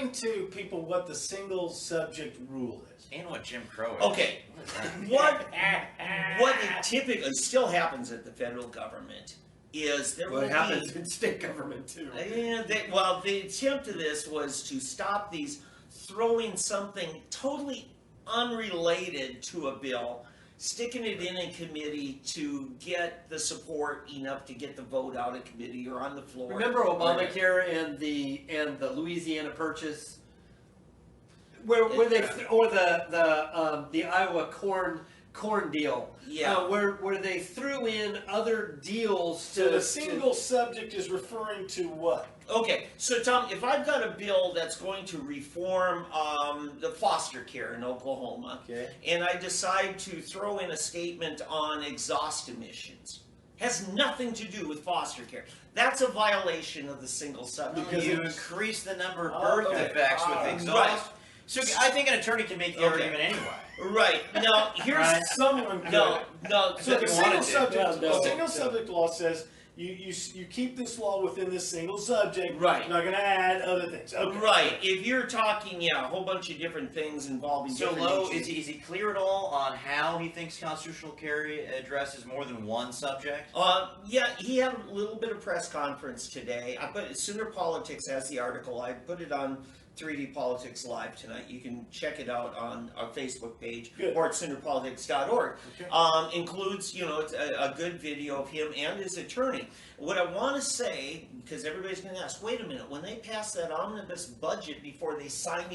explain to people what the single subject rule is. And what Jim Crow is. Okay, what it typically still happens at the federal government is there will What happens in state government too. well, the attempt of this was to stop these throwing something totally unrelated to a bill, sticking it in committee to get the support enough to get the vote out of committee or on the floor. Remember Obamacare and the Louisiana Purchase, where they or the Iowa corn deal, yeah, where they threw in other deals. So the single subject is referring to what? Okay, so Tom, if I've got a bill that's going to reform the foster care in Oklahoma, okay, and I decide to throw in a statement on exhaust emissions, has nothing to do with foster care. That's a violation of the single subject. Because you increase the number of birth defects with exhaust. Right. So I think an attorney can make the argument anyway. Right. Now, here's someone could. no. So the single subject, No, single subject law says you keep this law within this single subject. Right. You're not going to add other things. Okay. Right. If you're talking, a whole bunch of different things involving So different Lowe, is agencies. he clear at all on how he thinks constitutional carry addresses more than one subject? Yeah, he had a little bit of press conference today. I put Sooner Politics has the article. I put it on 3D Politics Live tonight. You can check it out on our Facebook page or at SoonerPolitics.org. Okay. Includes, it's a good video of him and his attorney. What I want to say, because everybody's going to ask, wait a minute, when they pass that omnibus budget before they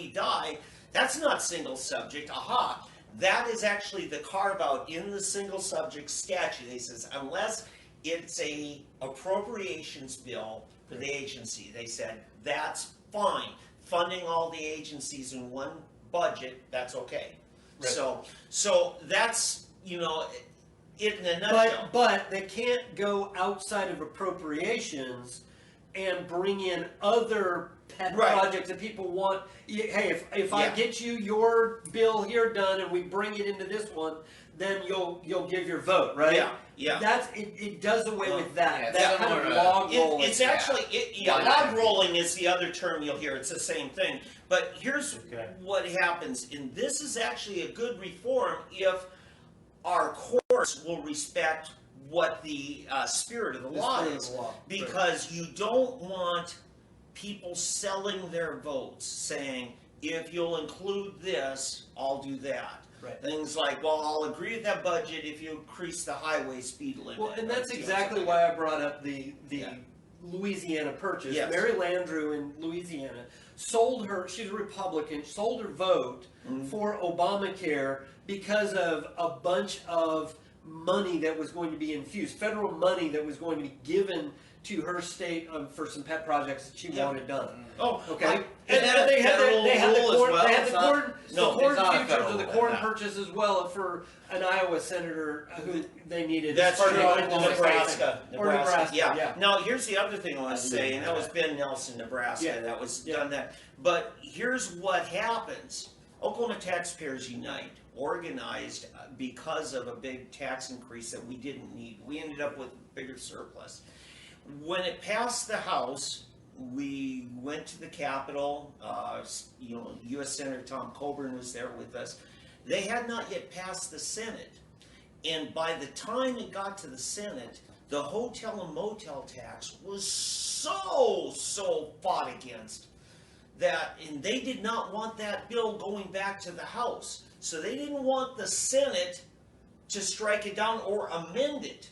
die, that's not single subject. Aha. That is actually the carve-out in the single subject statute. They says, unless it's a appropriations bill for the agency, they said, that's fine. Funding all the agencies in one budget, that's okay. Right. So that's, it in a nutshell. But they can't go outside of appropriations and bring in other pet projects that people want. Hey, if I get you your bill here done and we bring it into this one, then you'll give your vote, right? Yeah. That's it does away with that. Yeah, that kind of log rolling. It's actually log rolling is the other term you'll hear. It's the same thing. But here's what happens, and this is actually a good reform if our courts will respect what the spirit of the law is, because you don't want people selling their votes, saying, if you'll include this, I'll do that. Right. Things like, well, I'll agree with that budget if you increase the highway speed limit. Well, and that's exactly why I brought up the Louisiana Purchase. Yes. Mary Landrieu in Louisiana sold her, she's a Republican, sold her vote for Obamacare because of a bunch of money that was going to be infused, federal money that was going to be given to her state for some pet projects that she wanted done. Oh, okay. And they had the corn not a futures federal or the law, corn no. purchase as well for an Iowa senator who they needed. That's as true. part of the Nebraska. Or Nebraska. Yeah. Now, here's the other thing I want to say, and that was Ben Nelson, Nebraska. Yeah. That was done that. But here's what happens. Oklahoma Taxpayers Unite organized because of a big tax increase that we didn't need. We ended up with a bigger surplus. When it passed the House, we went to the Capitol. U.S. Senator Tom Coburn was there with us. They had not yet passed the Senate. And by the time it got to the Senate, the hotel and motel tax was so fought against and they did not want that bill going back to the House. So they didn't want the Senate to strike it down or amend it.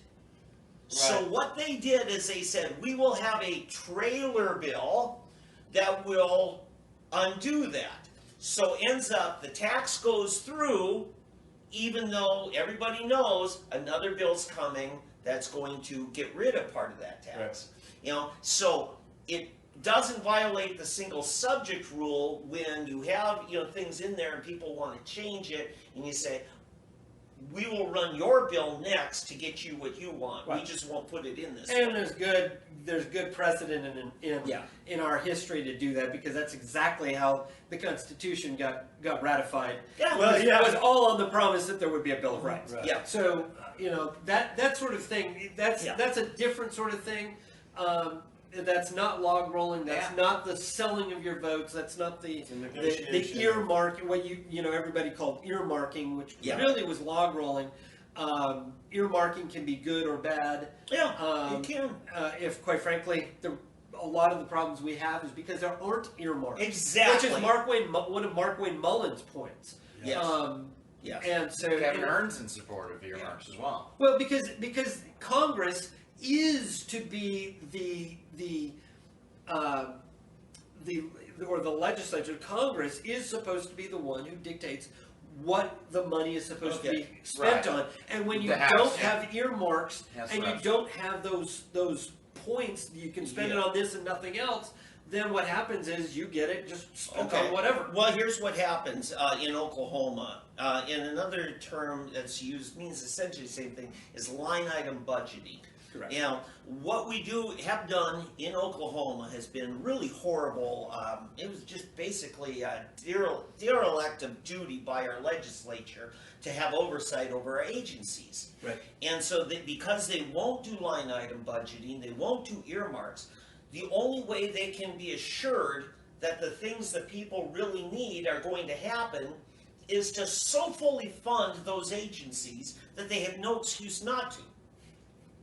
So what they did is they said, we will have a trailer bill that will undo that. So ends up, the tax goes through, even though everybody knows another bill's coming that's going to get rid of part of that tax. So it doesn't violate the single subject rule when you have things in there and people want to change it, and you say, we will run your bill next to get you what you want. We just won't put it in this. And there's good precedent in our history to do that, because that's exactly how the Constitution got ratified. It was all on the promise that there would be a Bill of Rights. So that sort of thing, that's a different sort of thing. That's not log rolling. That's Yeah. not the selling of your votes. That's not the It's a the negotiation. earmark. What everybody called earmarking, which Yeah. really was log rolling. Earmarking can be good or bad. Yeah, you can. If quite frankly, a lot of the problems we have is because there aren't earmarks. Exactly. Which is one of Mark Wayne Mullen's points. Yes. Yes. And so Kevin Earn's in support of earmarks as well. well, because Congress is to be the legislature. Congress is supposed to be the one who dictates what the money is supposed to be spent Right. on. And when you The House, don't yeah. have earmarks That's and right. you don't have those points, you can spend it on this and nothing else. Then what happens is you get it just spent on whatever. Well, here's what happens in Oklahoma. In another term that's used means essentially the same thing is line item budgeting. Correct. Now, what we have done in Oklahoma has been really horrible. It was just basically a derelict of duty by our legislature to have oversight over our agencies. Right. And so because they won't do line item budgeting, they won't do earmarks, the only way they can be assured that the things that people really need are going to happen is to so fully fund those agencies that they have no excuse not to.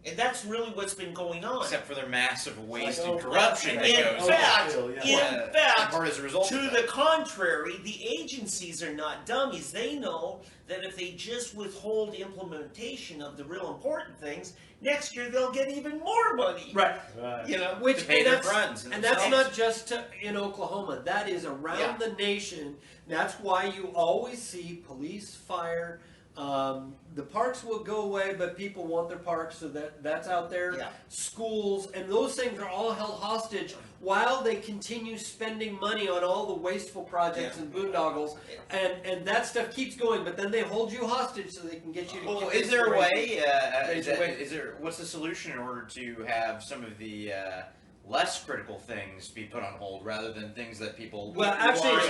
And that's really what's been going on. Except for their massive waste Like, and corruption that In goes fact, on. Yeah. in fact, part as a result to of the that. contrary, the agencies are not dummies. They know that if they just withhold implementation of the real important things, next year they'll get even more money. Right. Right. You know? Which To pay and their that's, friends and and that's themselves. not just in Oklahoma. That is around Yeah. the nation. That's why you always see police, fire. The parks will go away, but people want their parks, so that's out there. Yeah. Schools and those things are all held hostage while they continue spending money on all the wasteful projects Yeah. and boondoggles, and that stuff keeps going. But then they hold you hostage so they can get you to. Well, give is there a way? Raise What's the solution in order to have some of the less critical things be put on hold rather than things that people? Well, actually, want?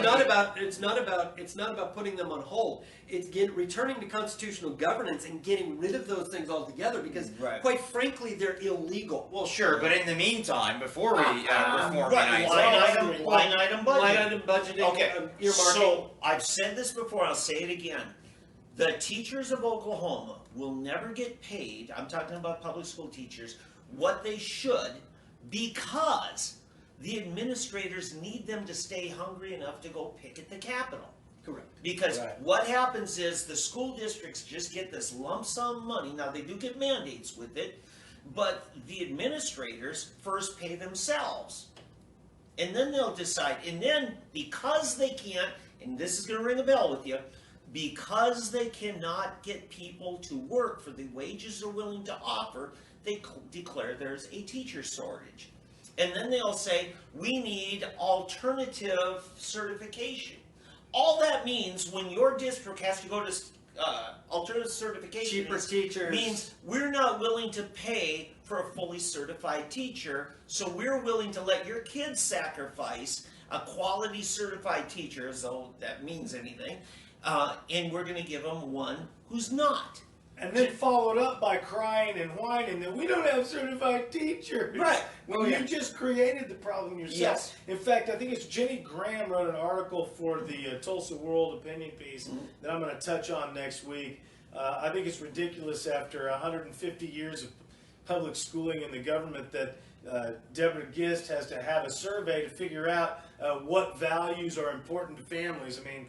it's not about putting them on hold. It's returning to constitutional governance and getting rid of those things altogether because, Right. quite frankly, they're illegal. Well, sure, but in the meantime, before we reform the Right, United States, line item budgeting. Line item budgeting, Okay, earmarking. so I've said this before, I'll say it again. The teachers of Oklahoma will never get paid, I'm talking about public school teachers, what they should because the administrators need them to stay hungry enough to go pick at the Capitol. Correct. Because Right. what happens is the school districts just get this lump sum money. Now they do get mandates with it, but the administrators first pay themselves. And then they'll decide. And then because they can't, and this is going to ring a bell with you, because they cannot get people to work for the wages they're willing to offer, they declare there's a teacher shortage. And then they'll say, we need alternative certification. All that means when your district has to go to alternative certification Cheaper teachers. means we're not willing to pay for a fully certified teacher, so we're willing to let your kids sacrifice a quality certified teacher, as though that means anything, and we're going to give them one who's not. And then followed up by crying and whining that we don't have certified teachers. Right. When you just created the problem yourself. Yes. In fact, I think it's Jenny Graham wrote an article for the Tulsa World opinion piece that I'm going to touch on next week. I think it's ridiculous after 150 years of public schooling in the government that Deborah Gist has to have a survey to figure out what values are important to families. I mean,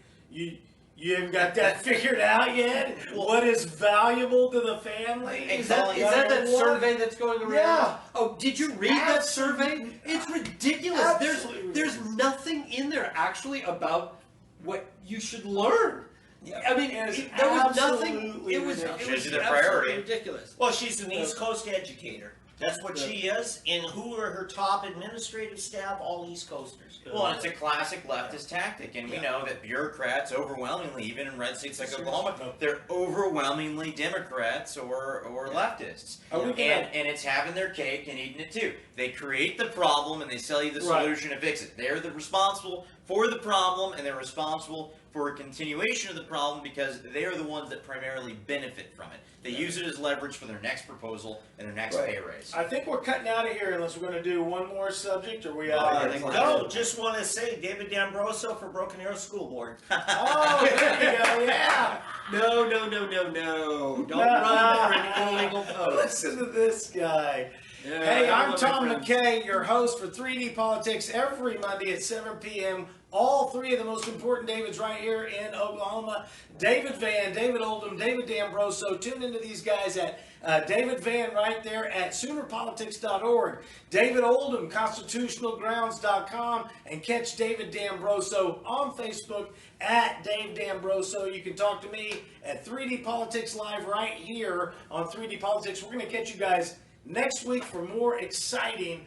you haven't got that figured out yet? What is valuable to the family? Is that survey that's going around? Yeah. Oh, did you read that survey? It's ridiculous. Absolutely There's nothing in there actually about what you should learn. Yeah. I mean, It's there was nothing. absolutely It was ridiculous. Shows you their absolutely priority. ridiculous. Well, she's an East Coast educator. That's what she is. And who are her top administrative staff? All East Coasters. well, and it's a classic leftist tactic, and we know that bureaucrats overwhelmingly, even in red states like Oklahoma, they're overwhelmingly Democrats or leftists. Are we gonna- And it's having their cake and eating it too. They create the problem and they sell you the Right. solution to fix it. They're the responsible for the problem, and they're responsible for a continuation of the problem because they are the ones that primarily benefit from it. They use it as leverage for their next proposal and their next pay raise. I think we're cutting out of here unless we're going to do one more subject, or we out of here. No, just want to say David D'Ambroso for Broken Arrow School Board. Oh, there you go, yeah. No. Don't run for an illegal post. Listen to this guy. Yeah, Hey, I I'm love my Tom friends. McKay, your host for 3D Politics every Monday at 7 p.m. All three of the most important Davids right here in Oklahoma. David Van, David Oldham, David D'Ambroso. Tune into these guys at David Van right there at Soonerpolitics.org. David Oldham, ConstitutionalGrounds.com. And catch David D'Ambroso on Facebook at Dave D'Ambroso. You can talk to me at 3D Politics Live right here on 3D Politics. We're going to catch you guys next week for more exciting